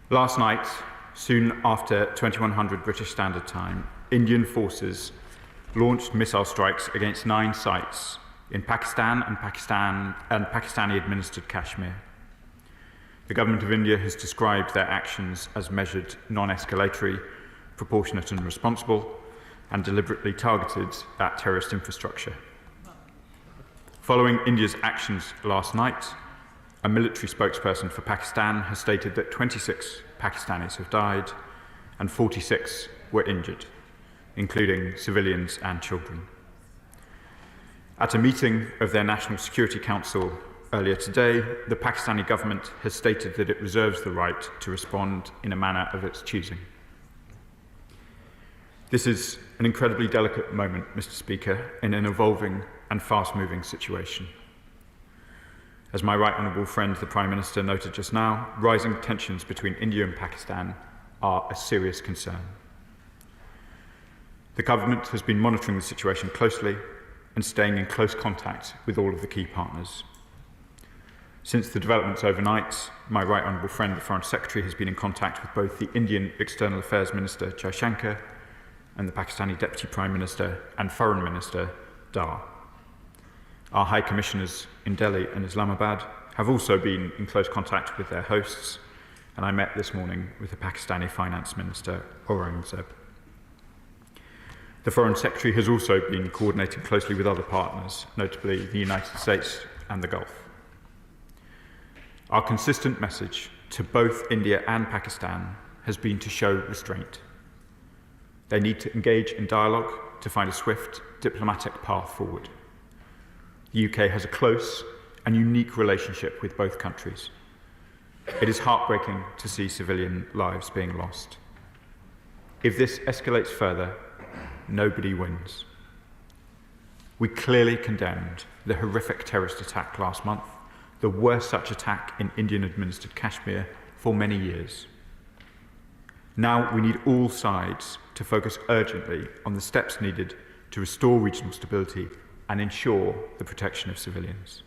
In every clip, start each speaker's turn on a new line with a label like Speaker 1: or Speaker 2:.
Speaker 1: Last night, soon after 2100 British Standard Time, Indian forces launched missile strikes against 9 sites in Pakistan and Pakistani-administered Kashmir. The government of India has described their actions as measured, non-escalatory, proportionate and responsible, and deliberately targeted at terrorist infrastructure. Following India's actions last night, a military spokesperson for Pakistan has stated that 26 Pakistanis have died and 46 were injured, including civilians and children. At a meeting of their National Security Council earlier today, the Pakistani government has stated that it reserves the right to respond in a manner of its choosing. This is an incredibly delicate moment, Mr. Speaker, in an evolving and fast-moving situation. As my right honourable friend, the Prime Minister, noted just now, rising tensions between India and Pakistan are a serious concern. The government has been monitoring the situation closely and staying in close contact with all of the key partners. Since the developments overnight, my right honourable friend, the Foreign Secretary, has been in contact with both the Indian External Affairs Minister, Jaishankar, and the Pakistani Deputy Prime Minister and Foreign Minister, Dar. Our High Commissioners in Delhi and Islamabad have also been in close contact with their hosts, and I met this morning with the Pakistani Finance Minister, Aurangzeb. The Foreign Secretary has also been coordinating closely with other partners, notably the United States and the Gulf. Our consistent message to both India and Pakistan has been to show restraint. They need to engage in dialogue to find a swift diplomatic path forward. The UK has a close and unique relationship with both countries. It is heartbreaking to see civilian lives being lost. If this escalates further, nobody wins. We clearly condemned the horrific terrorist attack last month, the worst such attack in Indian-administered Kashmir for many years. Now we need all sides to focus urgently on the steps needed to restore regional stability and ensure the protection of civilians.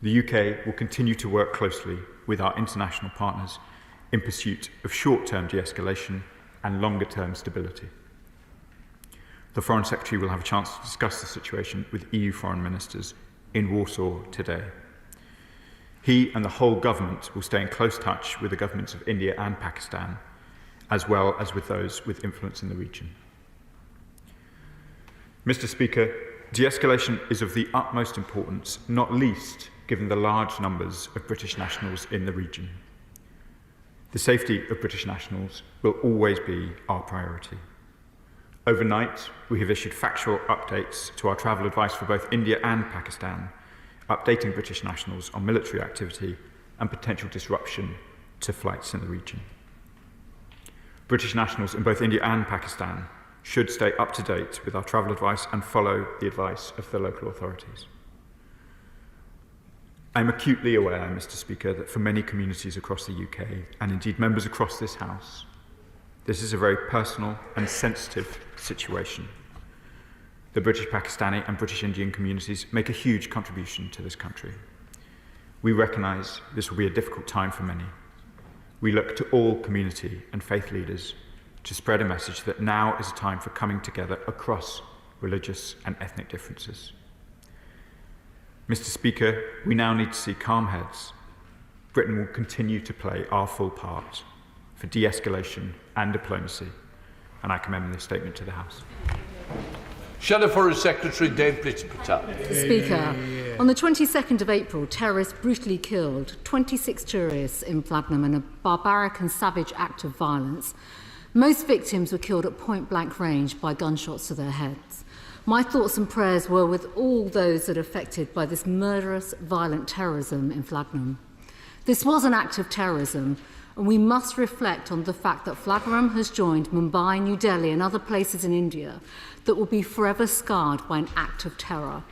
Speaker 1: The UK will continue to work closely with our international partners in pursuit of short-term de-escalation and longer-term stability. The Foreign Secretary will have a chance to discuss the situation with EU foreign ministers in Warsaw today. He and the whole government will stay in close touch with the governments of India and Pakistan, as well as with those with influence in the region. Mr. Speaker, de-escalation is of the utmost importance, not least given the large numbers of British nationals in the region. The safety of British nationals will always be our priority. Overnight, we have issued factual updates to our travel advice for both India and Pakistan, updating British nationals on military activity and potential disruption to flights in the region. British nationals in both India and Pakistan should stay up to date with our travel advice and follow the advice of the local authorities. I'm acutely aware, Mr. Speaker, that for many communities across the UK, and indeed members across this House, this is a very personal and sensitive situation. The British Pakistani and British Indian communities make a huge contribution to this country. We recognise this will be a difficult time for many. We look to all community and faith leaders to spread a message that now is a time for coming together across religious and ethnic differences. Mr. Speaker, we now need to see calm heads. Britain will continue to play our full part for de-escalation and diplomacy, and I commend this statement to the House.
Speaker 2: Shadow Foreign Secretary Dave Patel.
Speaker 3: Speaker, on the 22nd of April, terrorists brutally killed 26 tourists in Fladnam in a barbaric and savage act of violence. Most victims were killed at point-blank range by gunshots to their heads. My thoughts and prayers were with all those that are affected by this murderous, violent terrorism in Fladnam. This was an act of terrorism, and we must reflect on the fact that Fladnam has joined Mumbai, New Delhi and other places in India that will be forever scarred by an act of terror.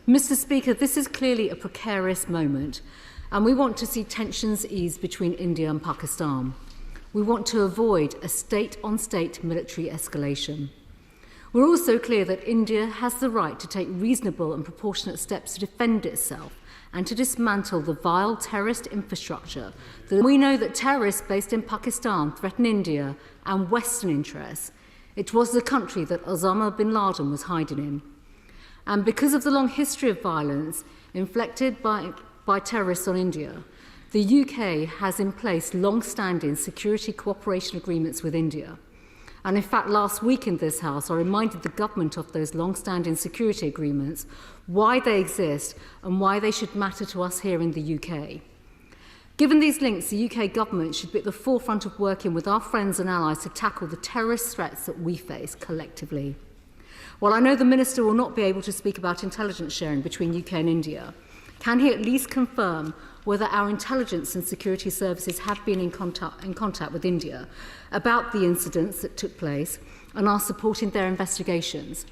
Speaker 3: Mr. Speaker, this is clearly a precarious moment, and we want to see tensions ease between India and Pakistan. We want to avoid a state-on-state military escalation. We're also clear that India has the right to take reasonable and proportionate steps to defend itself and to dismantle the vile terrorist infrastructure. We know that terrorists based in Pakistan threaten India and Western interests. It was the country that Osama bin Laden was hiding in. And because of the long history of violence inflicted by terrorists on India, the UK has in place long-standing security cooperation agreements with India. And in fact, last week in this House, I reminded the government of those long-standing security agreements, why they exist, and why they should matter to us here in the UK. Given these links, the UK government should be at the forefront of working with our friends and allies to tackle the terrorist threats that we face collectively. While I know the Minister will not be able to speak about intelligence sharing between UK and India, can he at least confirm whether our intelligence and security services have been in contact with India about the incidents that took place and are supporting their investigations?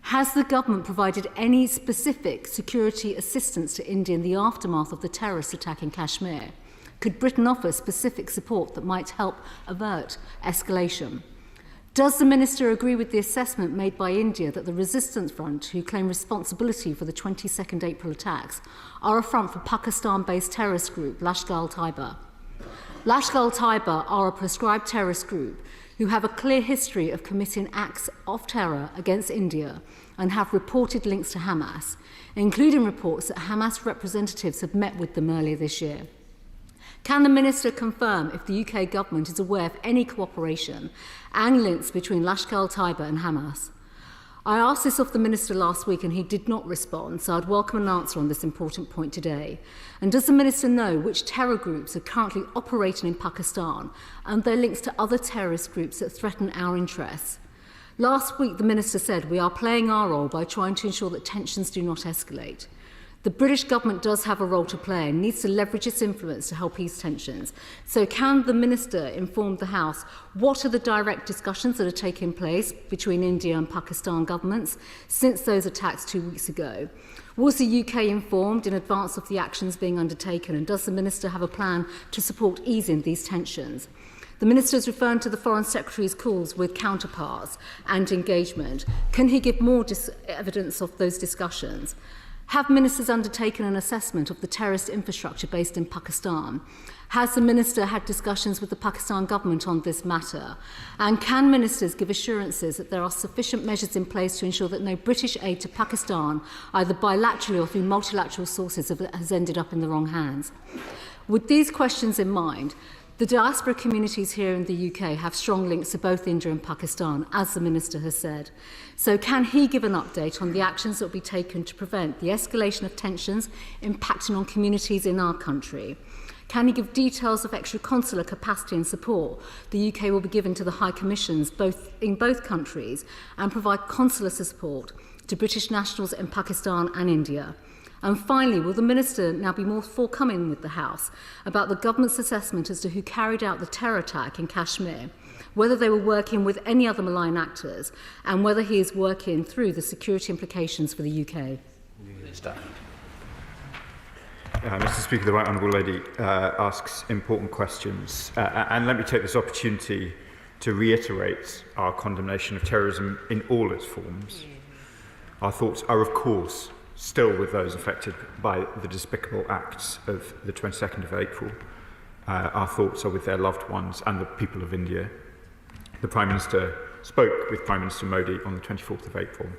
Speaker 3: Has the government provided any specific security assistance to India in the aftermath of the terrorist attack in Kashmir? Could Britain offer specific support that might help avert escalation? Does the Minister agree with the assessment made by India that the Resistance Front, who claim responsibility for the 22nd April attacks, are a front for Pakistan-based terrorist group Lashkar-e-Taiba? Lashkar-e-Taiba are a proscribed terrorist group who have a clear history of committing acts of terror against India and have reported links to Hamas, including reports that Hamas representatives have met with them earlier this year. Can the Minister confirm if the UK government is aware of any cooperation and links between Lashkar-e-Taiba and Hamas? I asked this of the Minister last week and he did not respond, so I'd welcome an answer on this important point today. And does the Minister know which terror groups are currently operating in Pakistan and their links to other terrorist groups that threaten our interests? Last week, the Minister said we are playing our role by trying to ensure that tensions do not escalate. The British government does have a role to play and needs to leverage its influence to help ease tensions. So can the Minister inform the House what are the direct discussions that are taking place between India and Pakistan governments since those attacks 2 weeks ago? Was the UK informed in advance of the actions being undertaken, and does the Minister have a plan to support easing these tensions? The Minister is referring to the Foreign Secretary's calls with counterparts and engagement. Can he give more evidence of those discussions? Have ministers undertaken an assessment of the terrorist infrastructure based in Pakistan? Has the Minister had discussions with the Pakistan government on this matter? And can ministers give assurances that there are sufficient measures in place to ensure that no British aid to Pakistan, either bilaterally or through multilateral sources, has ended up in the wrong hands? With these questions in mind, the diaspora communities here in the UK have strong links to both India and Pakistan, as the Minister has said. So can he give an update on the actions that will be taken to prevent the escalation of tensions impacting on communities in our country? Can he give details of extra consular capacity and support the UK will be given to the High Commissions in both countries and provide consular support to British nationals in Pakistan and India? And finally, will the Minister now be more forthcoming with the House about the government's assessment as to who carried out the terror attack in Kashmir, whether they were working with any other malign actors, and whether he is working through the security implications for the UK?
Speaker 1: Mr. Speaker, the Right Honourable Lady asks important questions. And let me take this opportunity to reiterate our condemnation of terrorism in all its forms. Our thoughts are, of course, still with those affected by the despicable acts of the 22nd of April. Our thoughts are with their loved ones and the people of India. The Prime Minister spoke with Prime Minister Modi on the 24th of April,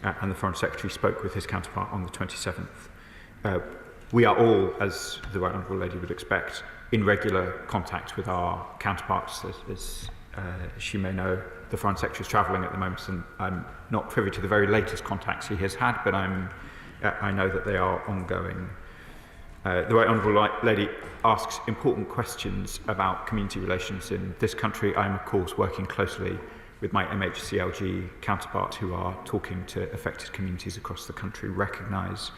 Speaker 1: and the Foreign Secretary spoke with his counterpart on the 27th. We are all, as the Right Honourable Lady would expect, in regular contact with our counterparts. As she may know, the Foreign Secretary is travelling at the moment, and I'm not privy to the very latest contacts he has had, but I know that they are ongoing. The Right Honourable Lady asks important questions about community relations in this country. I am, of course, working closely with my MHCLG counterpart who are talking to affected communities across the country, recognising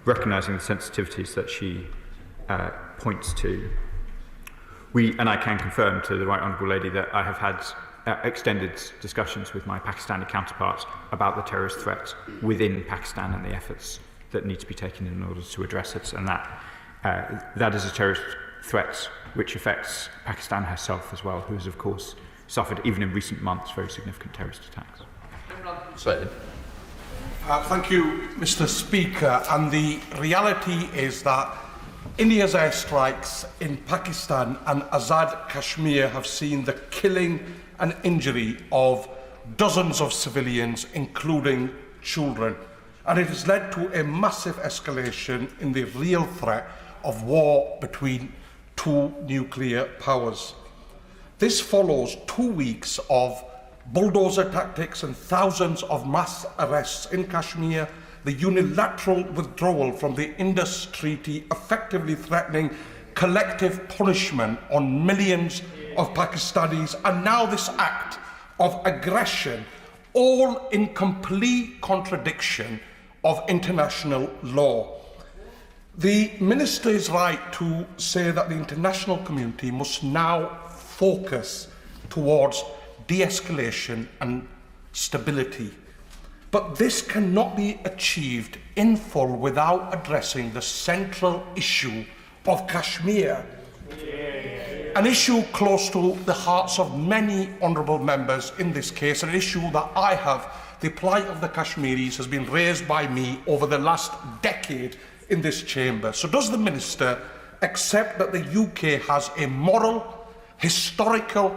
Speaker 1: the sensitivities that she points to. And I can confirm to the Right Honourable Lady that I have had extended discussions with my Pakistani counterparts about the terrorist threat within Pakistan and the efforts that need to be taken in order to address it, and that is a terrorist threat which affects Pakistan herself as well, who has of course suffered, even in recent months, very significant terrorist attacks.
Speaker 4: Thank you, Mr. Speaker. And the reality is that India's airstrikes in Pakistan and Azad Kashmir have seen the killing and injury of dozens of civilians, including children. And it has led to a massive escalation in the real threat of war between two nuclear powers. This follows 2 weeks of bulldozer tactics and thousands of mass arrests in Kashmir, the unilateral withdrawal from the Indus Treaty effectively threatening collective punishment on millions of Pakistanis, and now this act of aggression, all in complete contradiction of international law. The Minister is right to say that the international community must now focus towards de-escalation and stability. But this cannot be achieved in full without addressing the central issue of Kashmir, an issue close to the hearts of many honourable members in this case, an issue that I have. The plight of the Kashmiris has been raised by me over the last decade in this chamber. So does the Minister accept that the UK has a moral, historical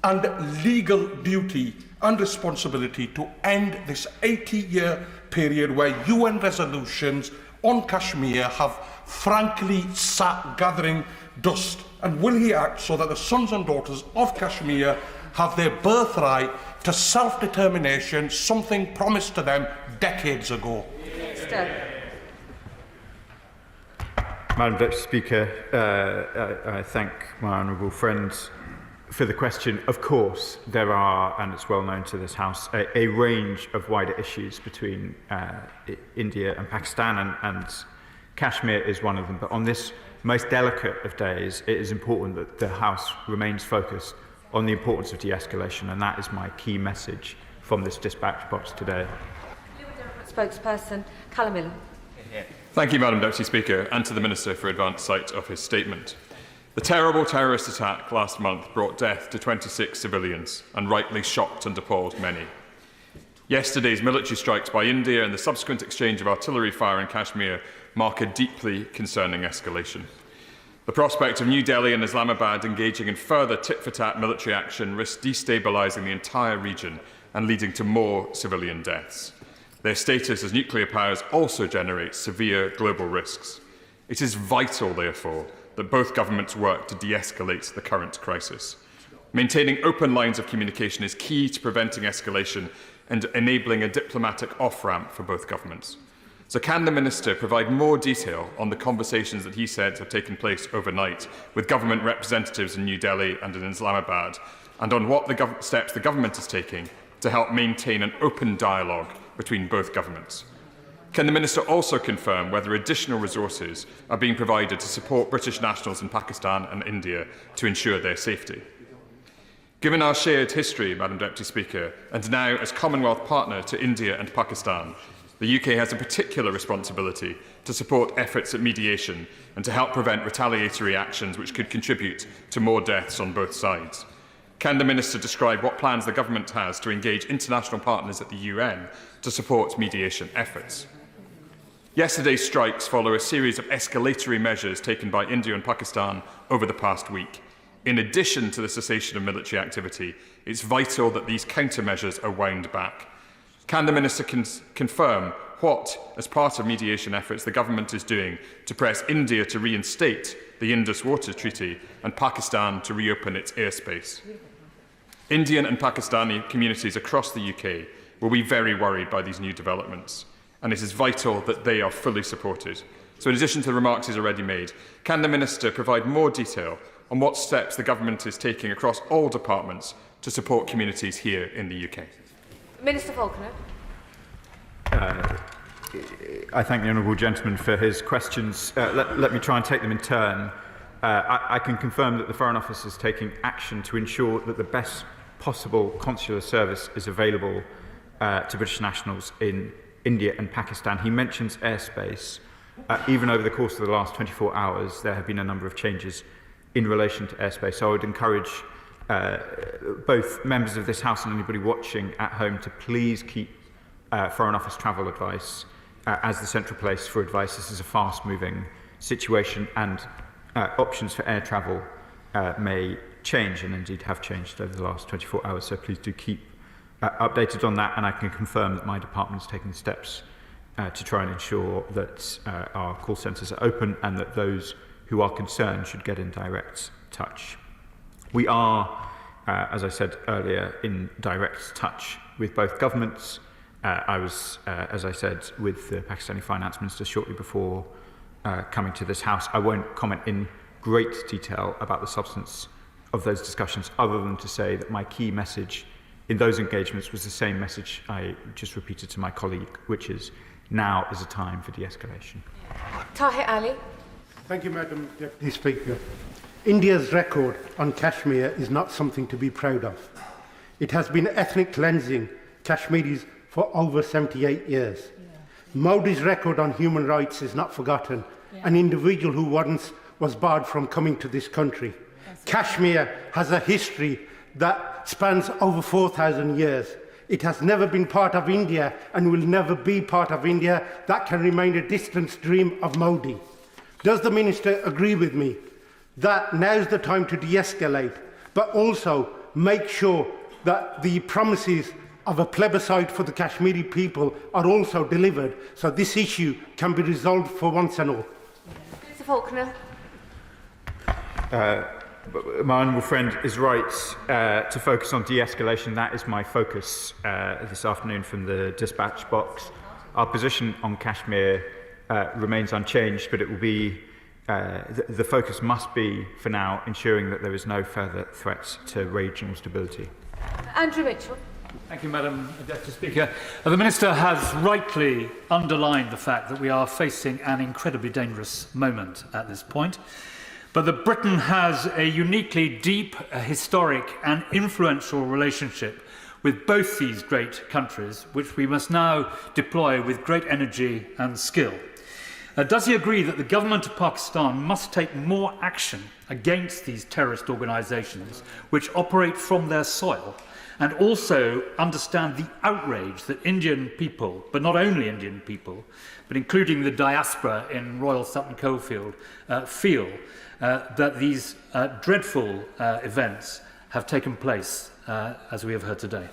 Speaker 4: and legal duty and responsibility to end this 80-year period where UN resolutions on Kashmir have frankly sat gathering dust? And will he act so that the sons and daughters of Kashmir have their birthright to self-determination, something promised to them decades ago?
Speaker 1: Madam Deputy Speaker, I thank my honourable friends for the question. Of course, there are, and it's well known to this House, a range of wider issues between India and Pakistan, and Kashmir is one of them. But on this most delicate of days, it is important that the House remains focused on the importance of de-escalation, and that is my key message from this dispatch box today.
Speaker 5: Spokesperson Callum Millen.
Speaker 6: Thank you, Madam Deputy Speaker, and to the Minister for advance sight of his statement. The terrible terrorist attack last month brought death to 26 civilians and rightly shocked and appalled many. Yesterday's military strikes by India and the subsequent exchange of artillery fire in Kashmir mark a deeply concerning escalation. The prospect of New Delhi and Islamabad engaging in further tit-for-tat military action risks destabilising the entire region and leading to more civilian deaths. Their status as nuclear powers also generates severe global risks. It is vital, therefore, that both governments work to de-escalate the current crisis. Maintaining open lines of communication is key to preventing escalation and enabling a diplomatic off-ramp for both governments. So can the Minister provide more detail on the conversations that he said have taken place overnight with government representatives in New Delhi and in Islamabad, and on what steps the government is taking to help maintain an open dialogue between both governments? Can the Minister also confirm whether additional resources are being provided to support British nationals in Pakistan and India to ensure their safety? Given our shared history, Madam Deputy Speaker, and now as Commonwealth partner to India and Pakistan, the UK has a particular responsibility to support efforts at mediation and to help prevent retaliatory actions which could contribute to more deaths on both sides. Can the Minister describe what plans the government has to engage international partners at the UN to support mediation efforts? Yesterday's strikes follow a series of escalatory measures taken by India and Pakistan over the past week. In addition to the cessation of military activity, it's vital that these countermeasures are wound back. Can the Minister confirm what, as part of mediation efforts, the government is doing to press India to reinstate the Indus Water Treaty and Pakistan to reopen its airspace? Indian and Pakistani communities across the UK will be very worried by these new developments, and it is vital that they are fully supported. So in addition to the remarks he's already made, can the Minister provide more detail on what steps the government is taking across all departments to support communities here in the UK?
Speaker 5: Minister Falconer.
Speaker 1: I thank the honourable gentleman for his questions. Let me try and take them in turn. I can confirm that the Foreign Office is taking action to ensure that the best possible consular service is available to British nationals in India and Pakistan. He mentions airspace. Even over the course of the last 24 hours, there have been a number of changes in relation to airspace. So I would encourage both members of this House and anybody watching at home to please keep Foreign Office travel advice as the central place for advice. This is a fast-moving situation, and options for air travel may change, and indeed have changed over the last 24 hours. So please do keep updated on that, and I can confirm that my department is taking steps to try and ensure that our call centres are open and that those who are concerned should get in direct touch. We are, as I said earlier, in direct touch with both governments. I was, as I said, with the Pakistani Finance Minister shortly before coming to this House. I won't comment in great detail about the substance of those discussions, other than to say that my key message in those engagements was the same message I just repeated to my colleague, which is now is a time for de-escalation.
Speaker 5: Tahir Ali.
Speaker 7: Thank you, Madam Deputy Speaker. India's record on Kashmir is not something to be proud of. It has been ethnic cleansing Kashmiris for over 78 years. Modi's record on human rights is not forgotten. An individual who once was barred from coming to this country. Kashmir has a history that spans over 4,000 years. It has never been part of India and will never be part of India. That can remain a distant dream of Modi. Does the Minister agree with me that now's the time to de-escalate, but also make sure that the promises of a plebiscite for the Kashmiri people are also delivered, so this issue can be resolved for once and all?
Speaker 5: Mr Faulkner.
Speaker 1: My honourable friend is right to focus on de-escalation. That is my focus this afternoon from the dispatch box. Our position on Kashmir remains unchanged, but it will be the focus must be, for now, ensuring that there is no further threat to regional stability.
Speaker 5: Andrew Mitchell.
Speaker 8: Thank you, Madam Deputy Speaker. The Minister has rightly underlined the fact that we are facing an incredibly dangerous moment at this point, but that Britain has a uniquely deep, historic and influential relationship with both these great countries, which we must now deploy with great energy and skill. Does he agree that the government of Pakistan must take more action against these terrorist organisations which operate from their soil, and also understand the outrage that Indian people, but not only Indian people, but including the diaspora in Royal Sutton Coldfield, feel that these dreadful events have taken place, as we have heard today?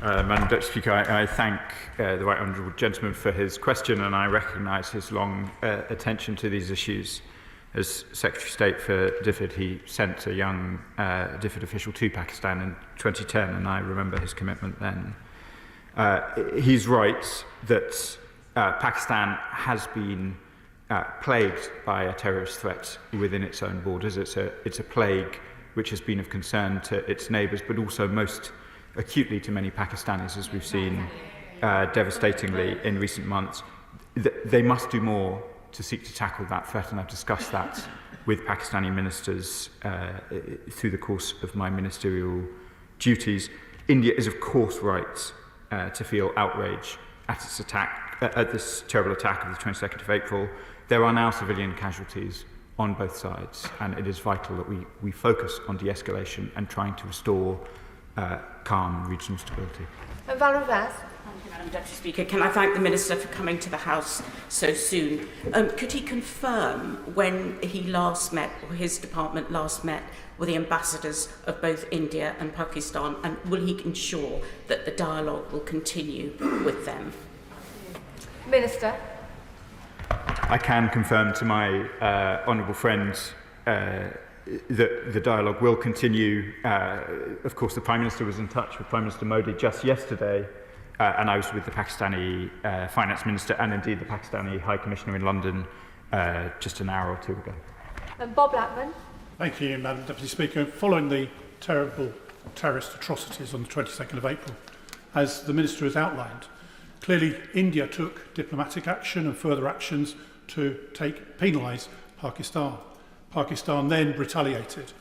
Speaker 1: Madam Deputy Speaker, I thank the Right Honourable Gentleman for his question, and I recognise his long attention to these issues. As Secretary of State for DFID, he sent a young DFID official to Pakistan in 2010, and I remember his commitment then. He's right that Pakistan has been plagued by a terrorist threat within its own borders. It's a plague which has been of concern to its neighbours, but also most acutely to many Pakistanis, as we've seen devastatingly in recent months. They must do more to seek to tackle that threat, and I've discussed that with Pakistani ministers through the course of my ministerial duties. India is, of course, right to feel outrage at its attack, at this terrible attack of the 22nd of April. There are now civilian casualties on both sides, and it is vital that we focus on de-escalation and trying to restore calm regional stability.
Speaker 5: Valerie Vaz.
Speaker 9: Thank you, Madam Deputy Speaker. Can I thank the Minister for coming to the House so soon? Could he confirm when he last met, or his department last met, with the ambassadors of both India and Pakistan, and will he ensure that the dialogue will continue with them?
Speaker 5: Minister.
Speaker 1: I can confirm to my honourable friend that the dialogue will continue. Of course, the Prime Minister was in touch with Prime Minister Modi just yesterday, and I was with the Pakistani Finance Minister and indeed the Pakistani High Commissioner in London just an hour or two ago.
Speaker 5: And Bob Blackman.
Speaker 10: Thank you, Madam Deputy Speaker. Following the terrible terrorist atrocities on the 22nd of April, as the Minister has outlined, clearly India took diplomatic action and further actions to penalise Pakistan. Pakistan then retaliated.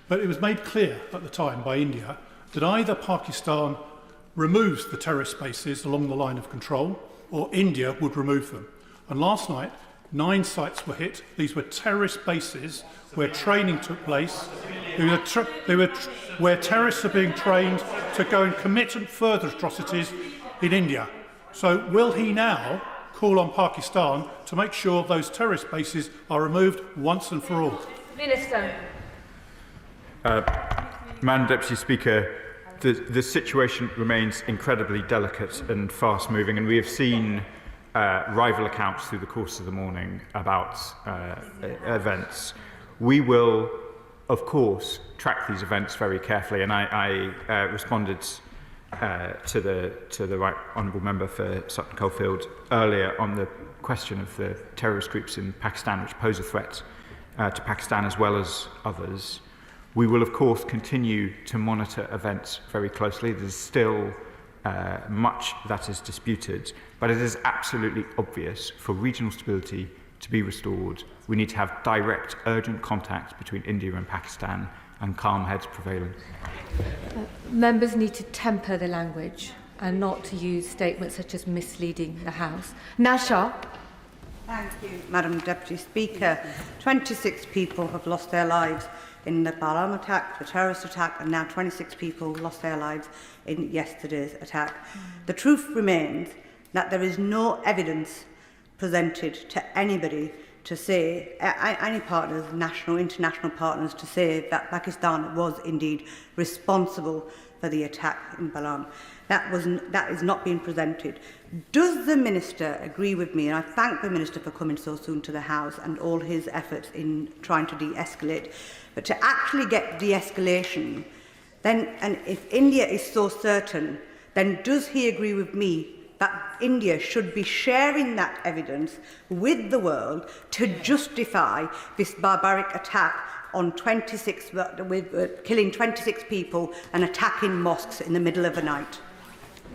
Speaker 10: But it was made clear at the time by India that either Pakistan removes the terrorist bases along the line of control, or India would remove them. And last night, 9 sites were hit. These were terrorist bases where training took place. where terrorists are being trained to go and commit further atrocities in India. So will he now call on Pakistan to make sure those terrorist bases are removed once and for all?
Speaker 5: Minister.
Speaker 1: Madam Deputy Speaker, the situation remains incredibly delicate and fast-moving, and we have seen rival accounts through the course of the morning about events. We will, of course, track these events very carefully, and I responded to the Right Honourable Member for Sutton Coldfield earlier on the question of the terrorist groups in Pakistan which pose a threat to Pakistan as well as others. We will, of course, continue to monitor events very closely. There's still much that is disputed, but it is absolutely obvious for regional stability to be restored, we need to have direct, urgent contact between India and Pakistan and calm heads prevailing.
Speaker 5: Members need to temper the language and not to use statements such as misleading the House. Nasha.
Speaker 11: Thank you, Madam Deputy Speaker. 26 people have lost their lives in the Balam attack, the terrorist attack, and now 26 people lost their lives in yesterday's attack. The truth remains that there is no evidence presented to anybody to say, any partners, national, international partners, to say that Pakistan was indeed responsible for the attack in Balam. That is not being presented. Does the Minister agree with me, and I thank the Minister for coming so soon to the House and all his efforts in trying to de-escalate, but to actually get de-escalation, then, and if India is so certain, then does he agree with me that India should be sharing that evidence with the world to justify this barbaric attack on killing 26 people and attacking mosques in the middle of the night?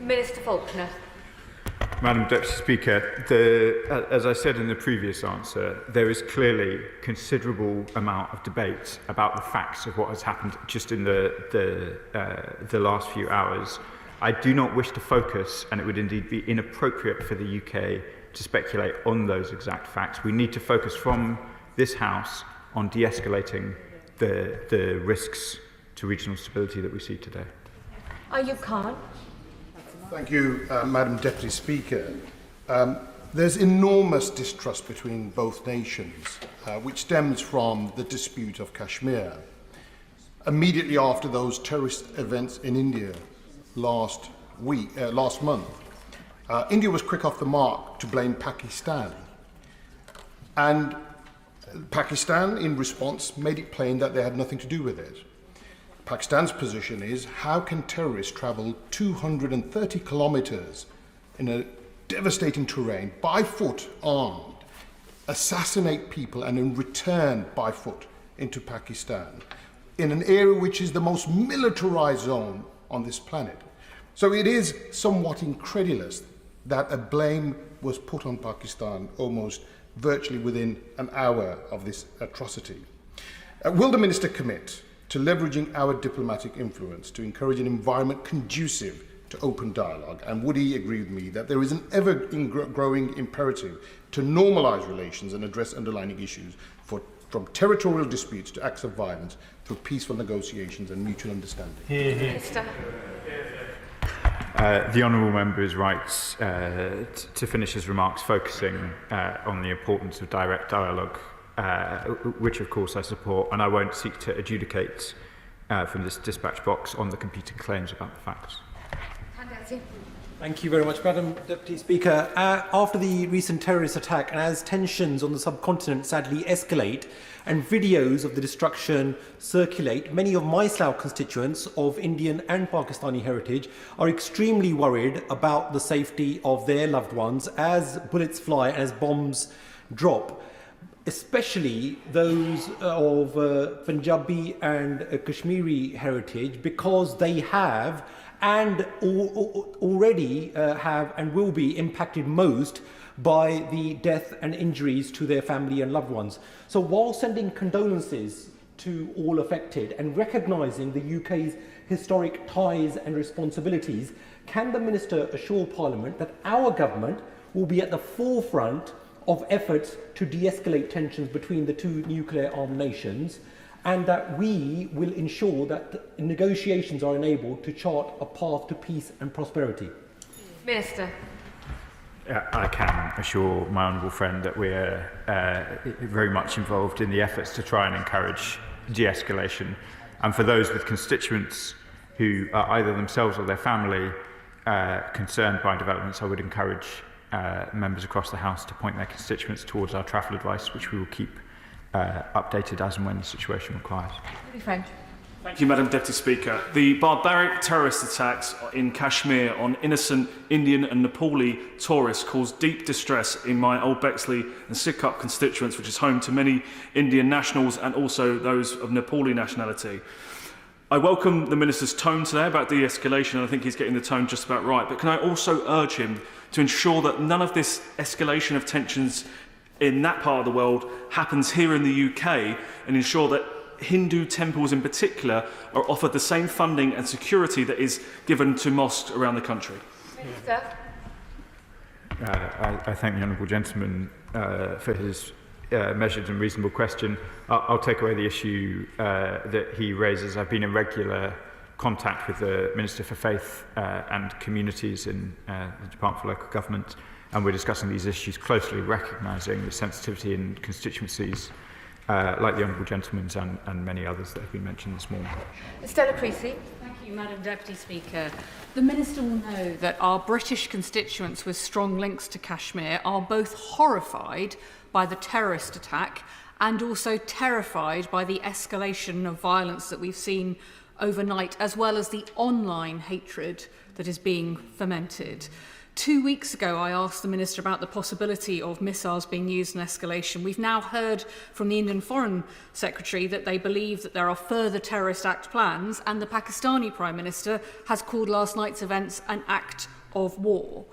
Speaker 5: Minister Faulkner.
Speaker 1: Madam Deputy Speaker, as I said in the previous answer, there is clearly considerable amount of debate about the facts of what has happened just in the last few hours. I do not wish to focus, and it would indeed be inappropriate for the UK to speculate on those exact facts. We need to focus from this House on de-escalating the risks to regional stability that we see today.
Speaker 5: Ayub Khan.
Speaker 12: Thank you, Madam Deputy Speaker. There's enormous distrust between both nations, which stems from the dispute of Kashmir. Immediately after those terrorist events in India last month, India was quick off the mark to blame Pakistan. And Pakistan, in response, made it plain that they had nothing to do with it. Pakistan's position is, how can terrorists travel 230 kilometers in a devastating terrain, by foot, armed, assassinate people, and in return by foot into Pakistan, in an area which is the most militarized zone on this planet? So it is somewhat incredulous that a blame was put on Pakistan almost virtually within an hour of this atrocity. Will the Minister commit to leveraging our diplomatic influence to encourage an environment conducive to open dialogue? And would he agree with me that there is an ever-growing imperative to normalise relations and address underlying issues from territorial disputes to acts of violence through peaceful negotiations and mutual understanding?
Speaker 1: The Honourable Member is right to finish his remarks focusing on the importance of direct dialogue, which of course I support, and I won't seek to adjudicate from this dispatch box on the competing claims about the facts.
Speaker 13: Thank you very much, Madam Deputy Speaker. After the recent terrorist attack, and as tensions on the subcontinent sadly escalate and videos of the destruction circulate, many of my Slough constituents of Indian and Pakistani heritage are extremely worried about the safety of their loved ones as bullets fly and as bombs drop, especially those of Punjabi and Kashmiri heritage, because they have and already have and will be impacted most by the death and injuries to their family and loved ones. So while sending condolences to all affected and recognising the UK's historic ties and responsibilities, can the Minister assure Parliament that our government will be at the forefront of efforts to de-escalate tensions between the two nuclear-armed nations, and that we will ensure that negotiations are enabled to chart a path to peace and prosperity?
Speaker 5: Minister.
Speaker 1: I can assure my honourable friend that we are very much involved in the efforts to try and encourage de-escalation. And for those with constituents who are either themselves or their family concerned by developments, I would encourage members across the House to point their constituents towards our travel advice, which we will keep updated as and when the situation requires.
Speaker 5: French.
Speaker 14: Thank you, Madam Deputy Speaker. The barbaric terrorist attacks in Kashmir on innocent Indian and Nepali tourists caused deep distress in my Old Bexley and Sidcup constituents, which is home to many Indian nationals and also those of Nepali nationality. I welcome the Minister's tone today about de-escalation, and I think he's getting the tone just about right. But can I also urge him to ensure that none of this escalation of tensions in that part of the world happens here in the UK, and ensure that Hindu temples in particular are offered the same funding and security that is given to mosques around the country?
Speaker 5: Minister.
Speaker 1: I thank the honourable gentleman for his measured and reasonable question. I'll take away the issue that he raises. I've been in regular contact with the Minister for Faith and Communities in the Department for Local Government, and we're discussing these issues closely, recognising the sensitivity in constituencies like the honourable gentleman's and many others that have been mentioned this morning.
Speaker 5: Stella Creasy.
Speaker 15: Thank you, Madam Deputy Speaker. The Minister will know that our British constituents with strong links to Kashmir are both horrified by the terrorist attack and also terrified by the escalation of violence that we've seen overnight, as well as the online hatred that is being fomented. 2 weeks ago, I asked the Minister about the possibility of missiles being used in escalation. We've now heard from the Indian Foreign Secretary that they believe that there are further terrorist act plans, and the Pakistani Prime Minister has called last night's events an act of war.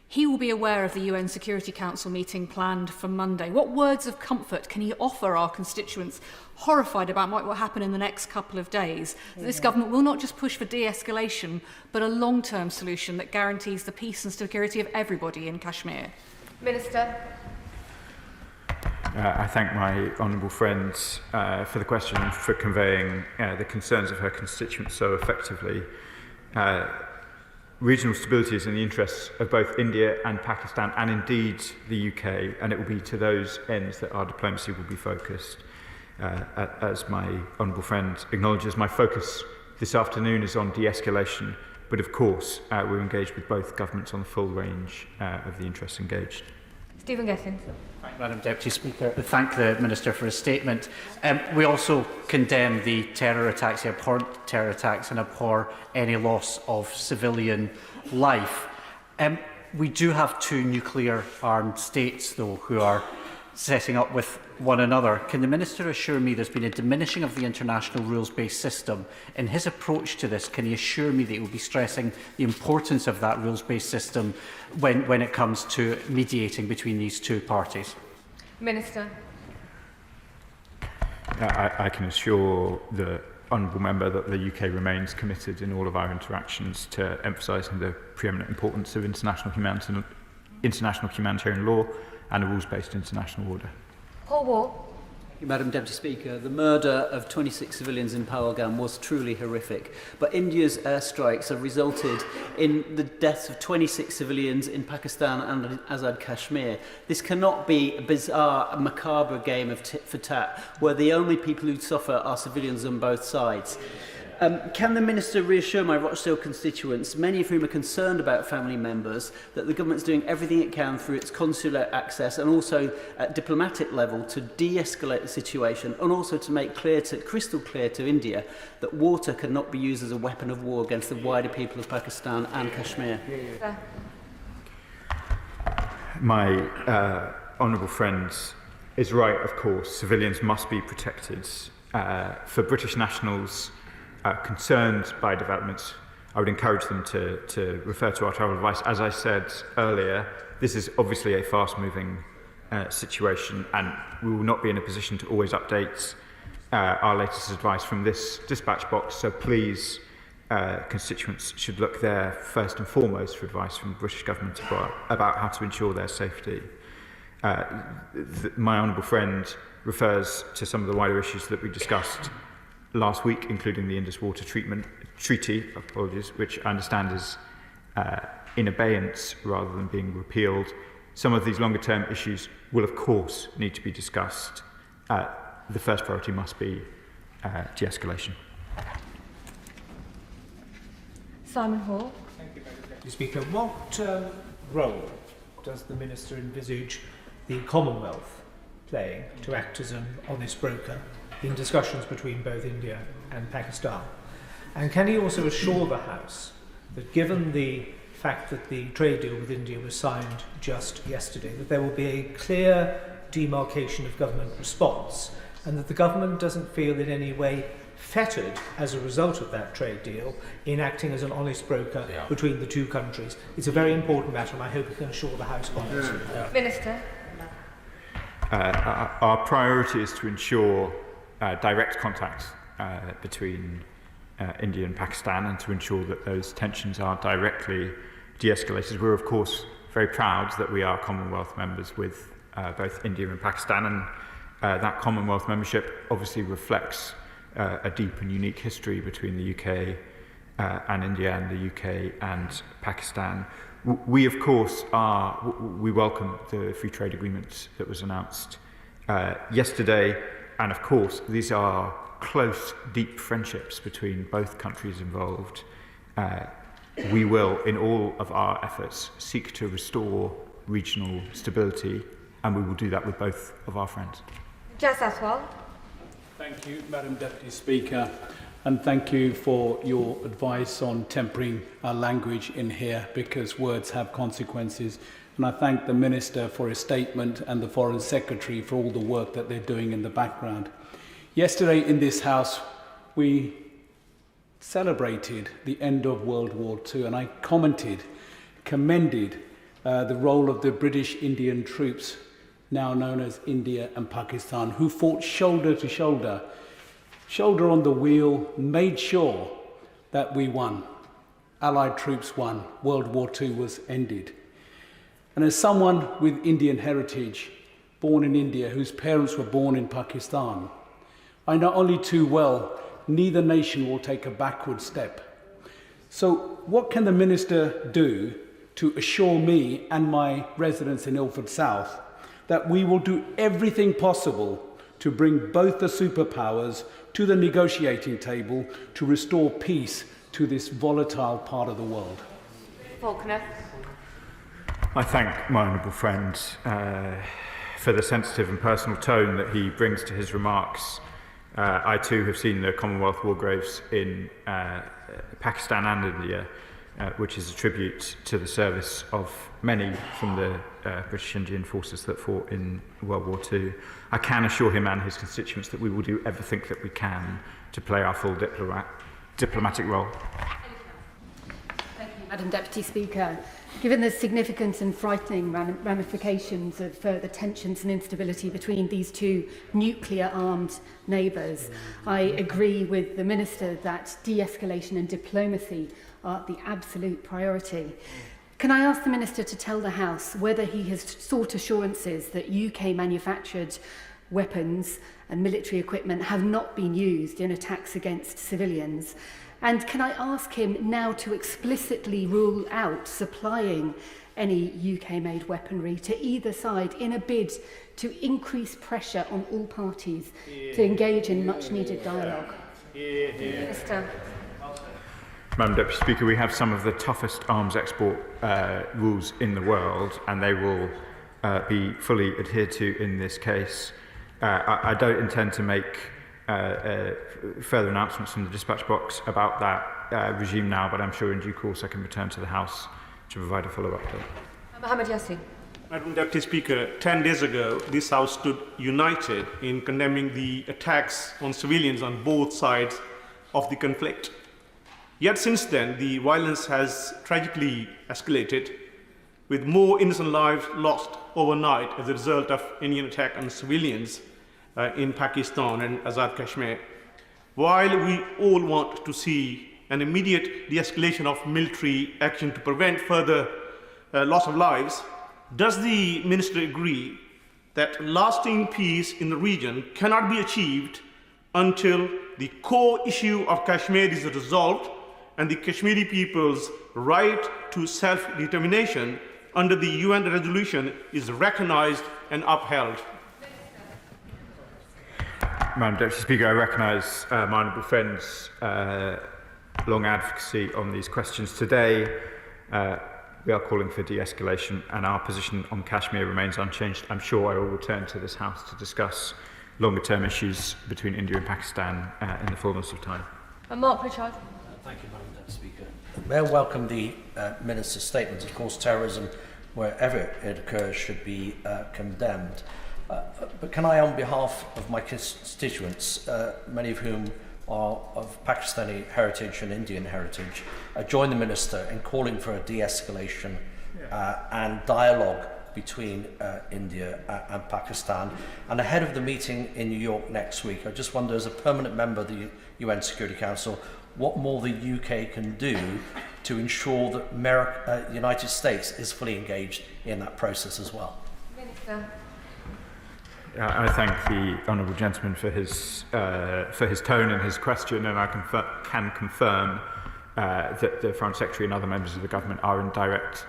Speaker 15: He will be aware of the UN Security Council meeting planned for Monday. What words of comfort can he offer our constituents horrified about what will happen in the next couple of days? That this government will not just push for de-escalation, but a long-term solution that guarantees the peace and security of everybody in Kashmir.
Speaker 5: Minister.
Speaker 1: I thank my honourable friends for the question and for conveying the concerns of her constituents so effectively. Regional stability is in the interests of both India and Pakistan, and indeed the UK, and it will be to those ends that our diplomacy will be focused. As my honourable friend acknowledges, my focus this afternoon is on de-escalation, but of course we're engaged with both governments on the full range of the interests engaged.
Speaker 5: Stephen Gethin.
Speaker 16: Madam Deputy Speaker, I thank the Minister for his statement. We also condemn the terror attacks, the abhorrent terror attacks, and abhor any loss of civilian life. We do have two nuclear-armed states, though, who are setting up with one another. Can the Minister assure me there's been a diminishing of the international rules-based system? In his approach to this, can he assure me that he will be stressing the importance of that rules-based system when it comes to mediating between these two parties?
Speaker 5: Minister.
Speaker 1: I can assure the honourable member that the UK remains committed in all of our interactions to emphasising the preeminent importance of international humanitarian law and a rules-based international order.
Speaker 5: Paul Wall.
Speaker 17: Madam Deputy Speaker, the murder of 26 civilians in Pahalgam was truly horrific, but India's airstrikes have resulted in the deaths of 26 civilians in Pakistan and Azad Kashmir. This cannot be a bizarre, macabre game of tit for tat, where the only people who suffer are civilians on both sides. Can the Minister reassure my Rochdale constituents, many of whom are concerned about family members, that the government is doing everything it can through its consular access and also at diplomatic level to de-escalate the situation, and also to make crystal clear to India that water cannot be used as a weapon of war against the wider people of Pakistan and Kashmir?
Speaker 1: My honourable friend is right, of course. Civilians must be protected. For British nationals concerned by developments, I would encourage them to refer to our travel advice. As I said earlier, this is obviously a fast-moving situation, and we will not be in a position to always update our latest advice from this dispatch box, so please, constituents should look there first and foremost for advice from the British government about how to ensure their safety. My honourable friend refers to some of the wider issues that we discussed last week, including the Indus Water Treatment Treaty, which I understand is in abeyance rather than being repealed. Some of these longer term issues will of course need to be discussed. The first priority must be de-escalation.
Speaker 5: Simon Hall.
Speaker 18: Thank you, Madam Deputy Speaker. What role does the Minister envisage the Commonwealth playing to act as an honest broker in discussions between both India and Pakistan? And can he also assure the House that, given the fact that the trade deal with India was signed just yesterday, that there will be a clear demarcation of government response, and that the government doesn't feel in any way fettered as a result of that trade deal in acting as an honest broker between the two countries? It's a very important matter, and I hope you can assure the House on it.
Speaker 5: Minister.
Speaker 1: Our priority is to ensure direct contact between India and Pakistan, and to ensure that those tensions are directly de-escalated. We're of course very proud that we are Commonwealth members with both India and Pakistan, and that Commonwealth membership obviously reflects a deep and unique history between the UK and India, and the UK and Pakistan. We of course we welcome the free trade agreement that was announced yesterday, and of course these are close, deep friendships between both countries involved. We will, in all of our efforts, seek to restore regional stability, and we will do that with both of our friends.
Speaker 5: Jas Aswal.
Speaker 19: Thank you, Madam Deputy Speaker, and thank you for your advice on tempering our language in here, because words have consequences. And I thank the Minister for his statement and the Foreign Secretary for all the work that they're doing in the background. Yesterday in this House, we celebrated the end of World War II, and I commended the role of the British Indian troops, now known as India and Pakistan, who fought shoulder to shoulder, shoulder on the wheel, made sure that we won. Allied troops won. World War II was ended. And as someone with Indian heritage, born in India, whose parents were born in Pakistan, I know only too well neither nation will take a backward step. So what can the Minister do to assure me and my residents in Ilford South that we will do everything possible to bring both the superpowers to the negotiating table to restore peace to this volatile part of the world?
Speaker 5: Faulkner.
Speaker 1: I thank my honourable friend for the sensitive and personal tone that he brings to his remarks. I too have seen the Commonwealth war graves in Pakistan and India, which is a tribute to the service of many from the British Indian forces that fought in World War II. I can assure him and his constituents that we will do everything that we can to play our full diplomatic role.
Speaker 3: Thank you, Madam Deputy Speaker. Given the significant and frightening ramifications of further tensions and instability between these two nuclear-armed neighbours, I agree with the Minister that de-escalation and diplomacy are the absolute priority. Can I ask the Minister to tell the House whether he has sought assurances that UK-manufactured weapons and military equipment have not been used in attacks against civilians? And can I ask him now to explicitly rule out supplying any UK-made weaponry to either side in a bid to increase pressure on all parties to engage in much-needed dialogue? Minister.
Speaker 1: Madam Deputy Speaker, we have some of the toughest arms export rules in the world, and they will be fully adhered to in this case. I don't intend to make further announcements from the dispatch box about that regime now, but I'm sure in due course I can return to the House to provide a follow-up update.
Speaker 5: Mohammed Yassin.
Speaker 20: Madam Deputy Speaker, 10 days ago, this House stood united in condemning the attacks on civilians on both sides of the conflict. Yet since then, the violence has tragically escalated, with more innocent lives lost overnight as a result of Indian attack on civilians in Pakistan and Azad Kashmir. While we all want to see an immediate de-escalation of military action to prevent further loss of lives, does the Minister agree that lasting peace in the region cannot be achieved until the core issue of Kashmir is resolved and the Kashmiri people's right to self-determination under the UN resolution is recognized and upheld.
Speaker 1: Madam Deputy Speaker, I recognise my honourable friend's long advocacy on these questions today. We are calling for de-escalation and our position on Kashmir remains unchanged. I'm sure I will return to this House to discuss longer-term issues between India and Pakistan in the fullness of time.
Speaker 5: Mark Pritchard.
Speaker 21: Thank you, Madam Deputy Speaker. May I welcome the Minister's statement. Of course, terrorism, wherever it occurs, should be condemned. But can I, on behalf of my constituents, many of whom are of Pakistani heritage and Indian heritage, join the Minister in calling for a de-escalation and dialogue between India and Pakistan. And ahead of the meeting in New York next week, I just wonder, as a permanent member of the UN Security Council, what more the UK can do to ensure that the United States is fully engaged in that process as well.
Speaker 5: Minister.
Speaker 1: I thank the honourable gentleman for his tone in his question, and I can confirm that the Foreign Secretary and other members of the government are in direct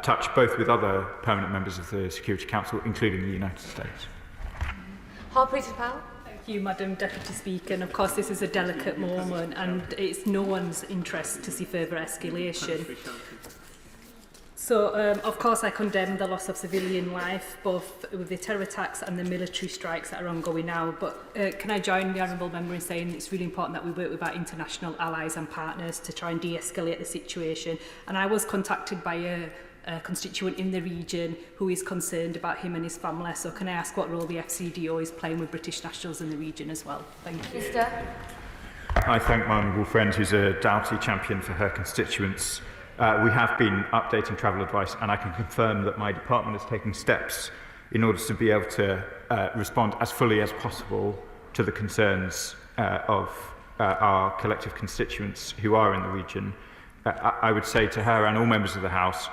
Speaker 1: touch both with other permanent members of the Security Council, including the United States.
Speaker 5: Harpreet Powell.
Speaker 22: Thank you, Madam Deputy Speaker. And of course, this is a delicate moment, and it's no one's interest to see further escalation. So, of course, I condemn the loss of civilian life, both with the terror attacks and the military strikes that are ongoing now. But can I join the Honourable Member in saying it's really important that we work with our international allies and partners to try and de-escalate the situation. And I was contacted by a constituent in the region who is concerned about him and his family. So can I ask what role the FCDO is playing with British nationals in the region as well? Thank you.
Speaker 5: Minister.
Speaker 1: I thank my honourable friend, who's a doughty champion for her constituents. We have been updating travel advice, and I can confirm that my department is taking steps in order to be able to respond as fully as possible to the concerns of our collective constituents who are in the region. I would say to her and all members of the House,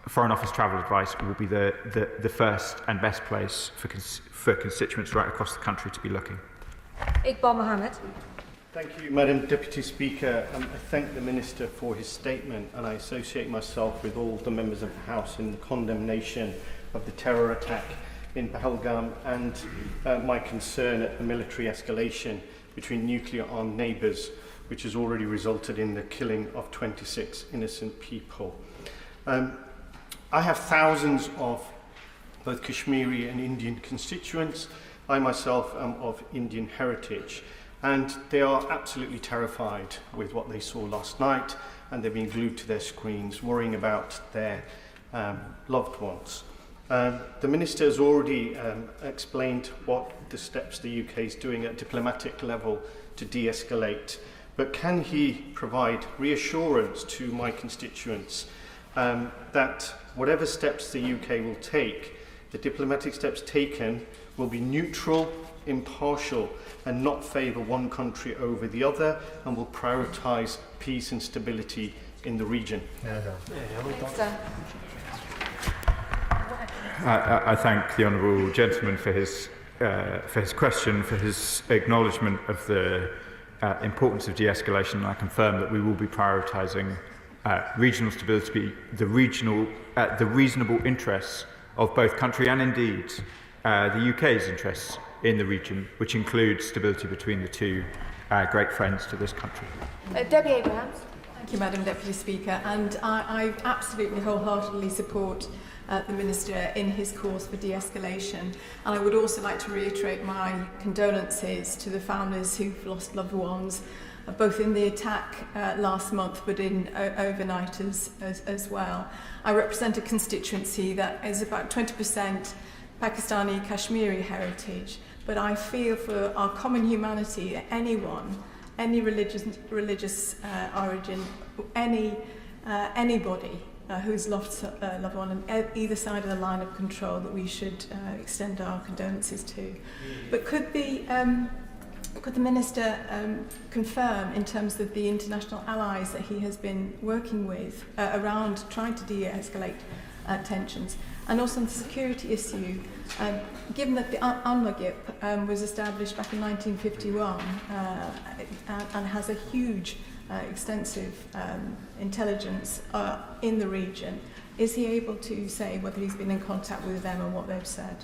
Speaker 1: Foreign Office travel advice will be the first and best place for constituents right across the country to be looking.
Speaker 5: Iqbal Mohammed.
Speaker 23: Thank you, Madam Deputy Speaker. I thank the Minister for his statement, and I associate myself with all the members of the House in the condemnation of the terror attack in Pahalgam and my concern at the military escalation between nuclear-armed neighbours, which has already resulted in the killing of 26 innocent people. I have thousands of both Kashmiri and Indian constituents. I myself am of Indian heritage. And they are absolutely terrified with what they saw last night, and they've been glued to their screens, worrying about their loved ones. The Minister has already explained what the steps the UK is doing at diplomatic level to de-escalate, but can he provide reassurance to my constituents that whatever steps the UK will take, the diplomatic steps taken will be neutral, impartial, and not favour one country over the other, and will prioritise peace and stability in the region?
Speaker 1: I thank the honourable gentleman for his question, for his acknowledgement of the importance of de-escalation. I confirm that we will be prioritising regional stability, the reasonable interests of both country and indeed the UK's interests in the region, which includes stability between the two great friends to this country.
Speaker 5: Debbie Abrahams.
Speaker 24: Thank you, Madam Deputy Speaker. And I absolutely wholeheartedly support the Minister in his calls for de-escalation. And I would also like to reiterate my condolences to the families who've lost loved ones, both in the attack last month, but in overnight as well. I represent a constituency that is about 20% Pakistani Kashmiri heritage, but I feel for our common humanity that anyone, any religious origin, anybody who's lost a loved one on either side of the line of control, that we should extend our condolences to. But could the Minister confirm, in terms of the international allies that he has been working with around trying to de-escalate tensions, And also on the security issue, given that the UNMAGIP was established back in 1951 and has a huge, extensive intelligence in the region, is he able to say whether he's been in contact with them and what they've said?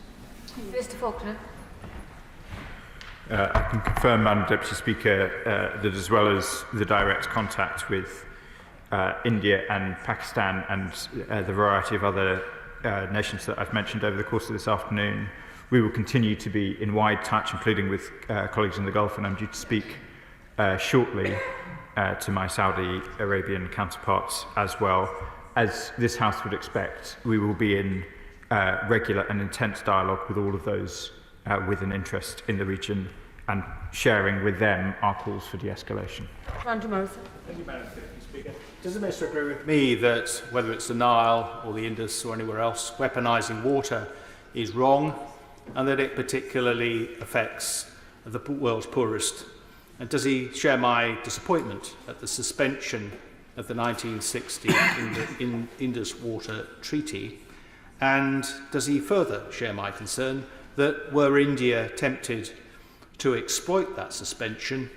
Speaker 5: Mr Faulkner.
Speaker 1: I can confirm, Madam Deputy Speaker, that as well as the direct contact with India and Pakistan and the variety of other nations that I've mentioned over the course of this afternoon, we will continue to be in wide touch, including with colleagues in the Gulf, and I'm due to speak shortly to my Saudi Arabian counterparts as well. As this House would expect, we will be in regular and intense dialogue with all of those with an interest in the region and sharing with them our calls for de-escalation.
Speaker 2: Thank you, Madam Deputy Speaker. Does the Minister agree with me that whether it's the Nile or the Indus or anywhere else, weaponising water is wrong and that it particularly affects the world's poorest? And does he share my disappointment at the suspension of the 1960 Indus Water Treaty? And does he further share my concern that were India tempted to exploit that suspension,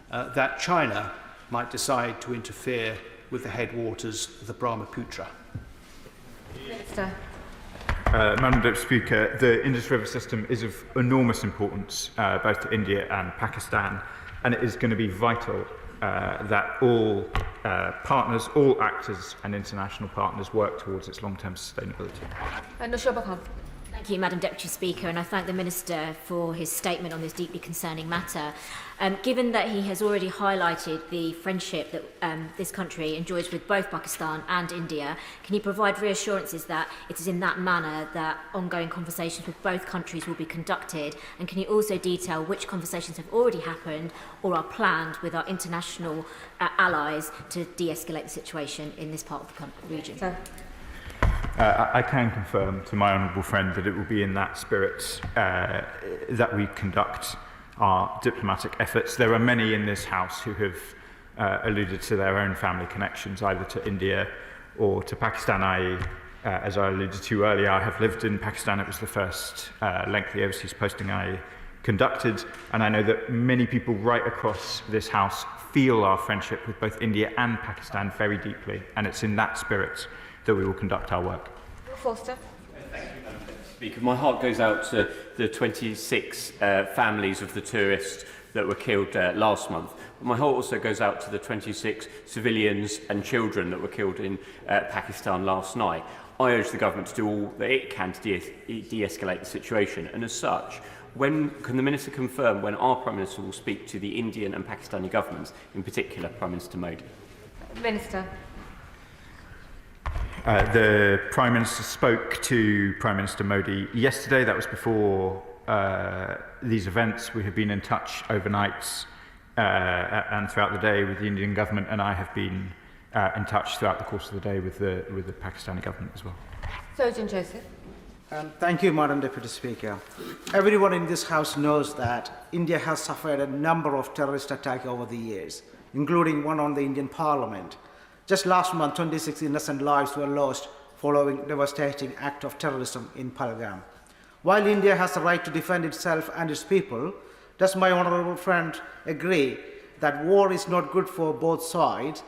Speaker 2: that China might decide to interfere with the headwaters of the Brahmaputra?
Speaker 5: Minister.
Speaker 1: Madam Deputy Speaker, the Indus River system is of enormous importance both to India and Pakistan, and it is going to be vital that all partners, all actors and international partners work towards its long-term sustainability.
Speaker 4: Thank you, Madam Deputy Speaker, and I thank the Minister for his statement on this deeply concerning matter. Given that he has already highlighted the friendship that this country enjoys with both Pakistan and India, can he provide reassurances that it is in that manner that ongoing conversations with both countries will be conducted? And can he also detail which conversations have already happened or are planned with our international allies to de-escalate the situation in this part of the region?
Speaker 1: I can confirm to my honourable friend that it will be in that spirit that we conduct our diplomatic efforts. There are many in this House who have alluded to their own family connections, either to India or to Pakistan. As I alluded to earlier, I have lived in Pakistan. It was the first lengthy overseas posting I conducted, and I know that many people right across this House feel our friendship with both India and Pakistan very deeply, and it's in that spirit that we will conduct our work.
Speaker 5: Forster.
Speaker 6: Speaker, my heart goes out to the 26 families of the tourists that were killed last month. But my heart also goes out to the 26 civilians and children that were killed in Pakistan last night. I urge the government to do all that it can to de-escalate the situation, and as such, when can the Minister confirm when our Prime Minister will speak to the Indian and Pakistani governments, in particular Prime Minister Modi?
Speaker 5: Minister.
Speaker 1: The Prime Minister spoke to Prime Minister Modi yesterday. That was before these events. We have been in touch overnight and throughout the day with the Indian government, and I have been in touch throughout the course of the day with the Pakistani government as well.
Speaker 5: Surgeon Joseph.
Speaker 7: Thank you, Madam Deputy Speaker. Everyone in this House knows that India has suffered a number of terrorist attacks over the years, including one on the Indian Parliament. Just last month, 26 innocent lives were lost following a devastating act of terrorism in Pahalgam. While India has the right to defend itself and its people, does my honourable friend agree that war is not good for both sides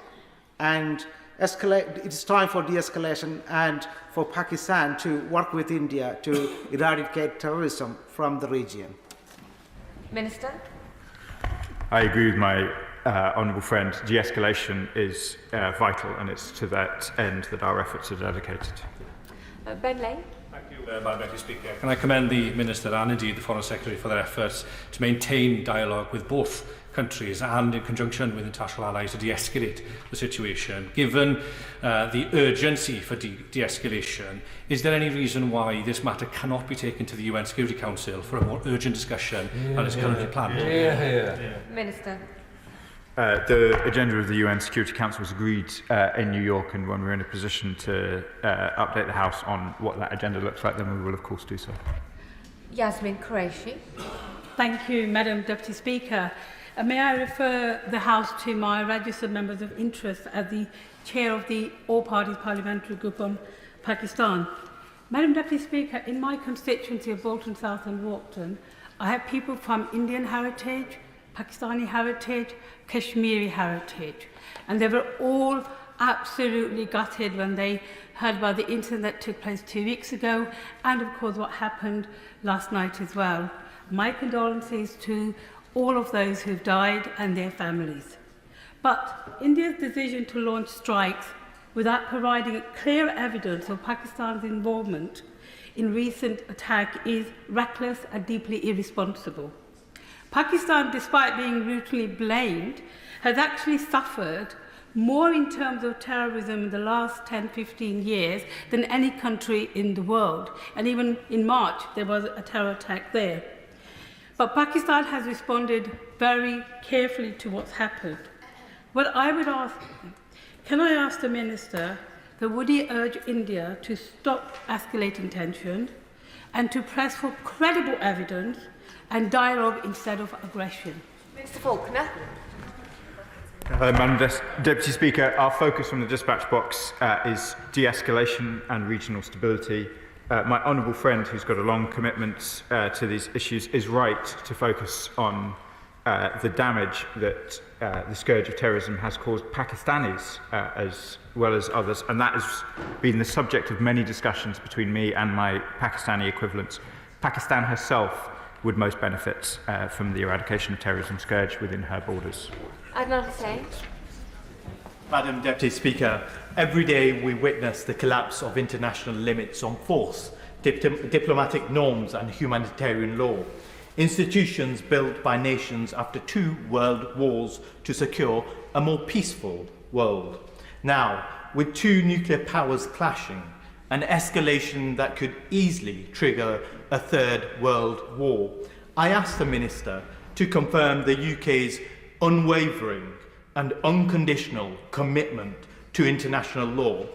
Speaker 7: and it's time for de-escalation and for Pakistan to work with India to eradicate terrorism from the region?
Speaker 5: Minister.
Speaker 1: I agree with my honourable friend. De-escalation is vital, and it's to that end that our efforts are dedicated.
Speaker 5: Ben Lane.
Speaker 25: Thank you, Madam Deputy Speaker. Can I commend the Minister and indeed the Foreign Secretary for their efforts to maintain dialogue with both countries and in conjunction with international allies to de-escalate the situation. Given the urgency for de-escalation, is there any reason why this matter cannot be taken to the UN Security Council for a more urgent discussion than is currently planned?
Speaker 5: Minister.
Speaker 1: The agenda of the UN Security Council was agreed in New York, and when we're in a position to update the House on what that agenda looks like, then we will of course do so.
Speaker 5: Yasmin Qureshi.
Speaker 26: Thank you, Madam Deputy Speaker. May I refer the House to my registered members of interest as the chair of the All Parties Parliamentary Group on Pakistan. Madam Deputy Speaker, in my constituency of Bolton South and Walkton, I have people from Indian heritage, Pakistani heritage, Kashmiri heritage, and they were all absolutely gutted when they heard about the incident that took place 2 weeks ago, and of course what happened last night as well. My condolences to all of those who've died and their families. But India's decision to launch strikes without providing clear evidence of Pakistan's involvement in recent attack is reckless and deeply irresponsible. Pakistan, despite being routinely blamed, has actually suffered more in terms of terrorism in the last 10-15 years than any country in the world. And even in March, there was a terror attack there. But Pakistan has responded very carefully to what's happened. What I would ask, can I ask the Minister that would he urge India to stop escalating tension and to press for credible evidence and dialogue instead of aggression?
Speaker 5: Mr Faulkner.
Speaker 1: Madam Deputy Speaker, our focus from the dispatch box is de-escalation and regional stability. My honourable friend, who's got a long commitment to these issues, is right to focus on the damage that the scourge of terrorism has caused Pakistanis as well as others, and that has been the subject of many discussions between me and my Pakistani equivalents. Pakistan herself would most benefit from the eradication of terrorism scourge within her borders.
Speaker 5: Adnan Hussain.
Speaker 8: Madam Deputy Speaker, every day we witness the collapse of international limits on force, diplomatic norms and humanitarian law. Institutions built by nations after 2 world wars to secure a more peaceful world. Now, with 2 nuclear powers clashing, an escalation that could easily trigger a 3rd world war, I ask the Minister to confirm the UK's unwavering and unconditional commitment to international law,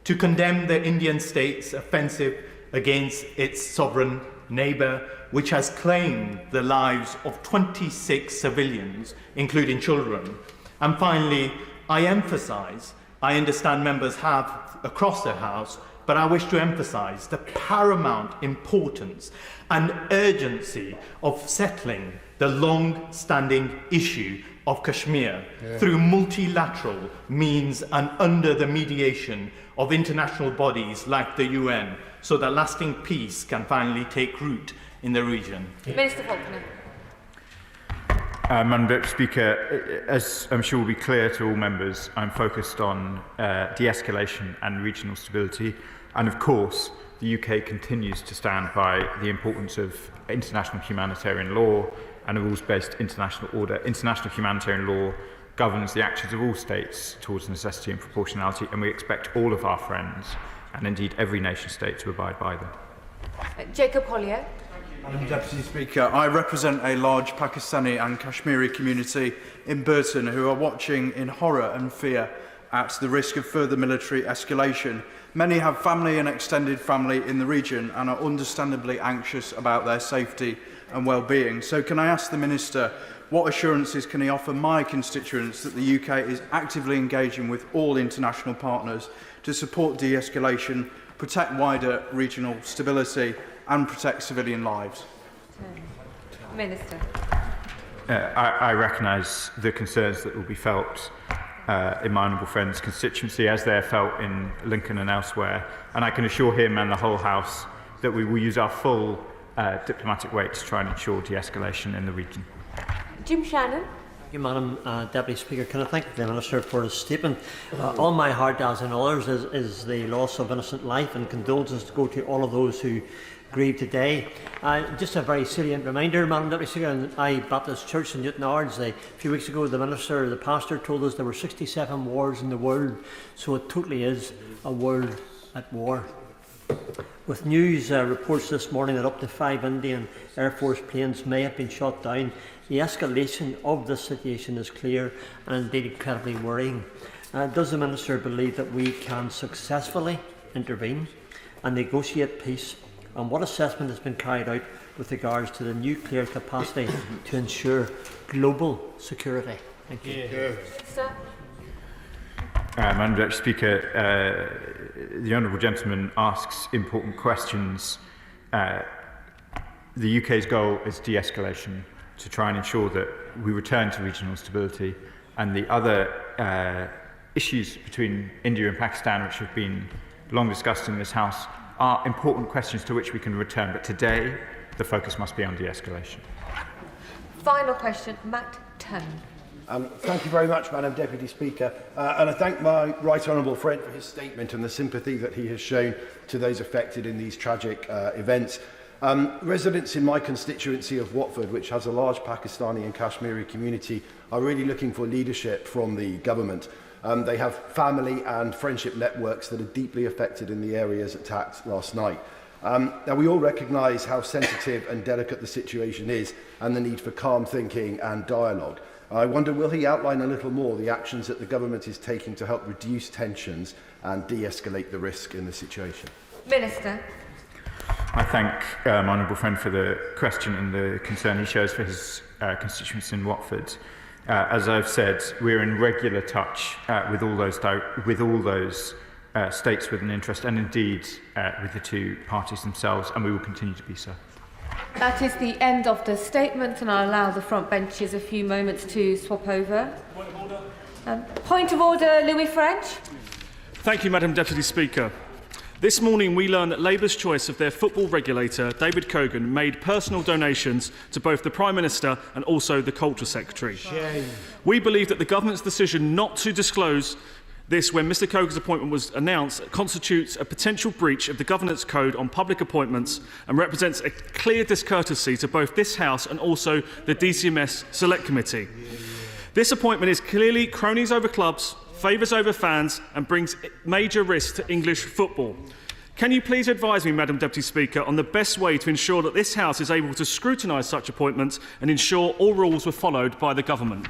Speaker 8: to condemn the Indian state's offensive against its sovereign neighbour, which has claimed the lives of 26 civilians, including children. And finally, I understand members have across the House, but I wish to emphasise the paramount importance and urgency of settling the long-standing issue of Kashmir through multilateral means and under the mediation of international bodies like the UN, so that lasting peace can finally take root in the region.
Speaker 5: Minister Faulkner.
Speaker 1: Madam Deputy Speaker, as I'm sure will be clear to all members, I'm focused on de-escalation and regional stability, and of course the UK continues to stand by the importance of international humanitarian law and a rules-based international order. International humanitarian law governs the actions of all states towards necessity and proportionality, and we expect all of our friends, and indeed every nation-state, to abide by them.
Speaker 5: Jacob Collier.
Speaker 9: Madam Deputy Speaker, I represent a large Pakistani and Kashmiri community in Burton who are watching in horror and fear at the risk of further military escalation. Many have family and extended family in the region and are understandably anxious about their safety and well-being. So can I ask the Minister, what assurances can he offer my constituents that the UK is actively engaging with all international partners to support de-escalation, protect wider regional stability and protect civilian lives?
Speaker 5: Minister.
Speaker 1: I recognise the concerns that will be felt in my honourable friend's constituency as they're felt in Lincoln and elsewhere, and I can assure him and the whole House that we will use our full diplomatic weight to try and ensure de-escalation in the region.
Speaker 5: Jim Shannon.
Speaker 10: Thank you, Madam Deputy Speaker. Can I thank the Minister for his statement? On my heart, as in others, is the loss of innocent life, and condolences to go to all of those who grieve today. Just a very salient reminder, Madam Deputy Speaker, in I Baptist Church in Newton Ards, a few weeks ago the pastor told us there were 67 wars in the world, so it totally is a world at war. With news reports this morning that up to 5 Indian Air Force planes may have been shot down, the escalation of this situation is clear and indeed incredibly worrying. Does the Minister believe that we can successfully intervene and negotiate peace? And what assessment has been carried out with regards to the nuclear capacity to ensure global security? Thank you.
Speaker 1: Madam Deputy Speaker, the honourable gentleman asks important questions. The UK's goal is de-escalation, to try and ensure that we return to regional stability, and the other issues between India and Pakistan, which have been long discussed in this House, are important questions to which we can return. But today, the focus must be on de-escalation.
Speaker 5: Final question, Matt Turn.
Speaker 11: Thank you very much, Madam Deputy Speaker, and I thank my right honourable friend for his statement and the sympathy that he has shown to those affected in these tragic events. Residents in my constituency of Watford, which has a large Pakistani and Kashmiri community, are really looking for leadership from the government. They have family and friendship networks that are deeply affected in the areas attacked last night. Now, we all recognise how sensitive and delicate the situation is and the need for calm thinking and dialogue. I wonder, will he outline a little more the actions that the government is taking to help reduce tensions and de-escalate the risk in the situation?
Speaker 5: Minister.
Speaker 1: I thank my honourable friend for the question and the concern he shows for his constituents in Watford. As I've said, we're in regular touch with all those states with an interest, and indeed with the two parties themselves, and we will continue to be so.
Speaker 5: That is the end of the statement, and I'll allow the front benches a few moments to swap over. Point of order, Louis French.
Speaker 12: Thank you, Madam Deputy Speaker. This morning we learned that Labour's choice of their football regulator, David Cogan, made personal donations to both the Prime Minister and also the Culture Secretary. Shame. We believe that the government's decision not to disclose this when Mr Cogan's appointment was announced constitutes a potential breach of the Governance Code on public appointments and represents a clear discourtesy to both this House and also the DCMS Select Committee. This appointment is clearly cronies over clubs, favours over fans, and brings major risk to English football. Can you please advise me, Madam Deputy Speaker, on the best way to ensure that this House is able to scrutinise such appointments and ensure all rules were followed by the government?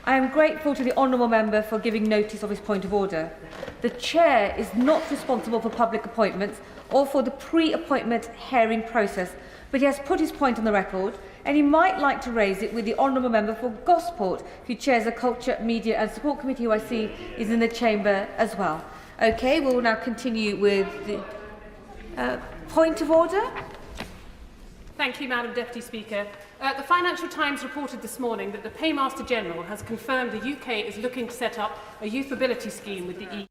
Speaker 5: I am grateful to the honourable member for giving notice of his point of order. The Chair is not responsible for public appointments or for the pre-appointment hearing process, but he has put his point on the record, and he might like to raise it with the honourable member for Gosport, who chairs the Culture, Media and Support Committee, who I see is in the chamber as well. OK, we'll now continue with the point of order.
Speaker 22: Thank you, Madam Deputy Speaker. The Financial Times reported this morning that the Paymaster General has confirmed the UK is looking to set up a youth mobility scheme with the EU.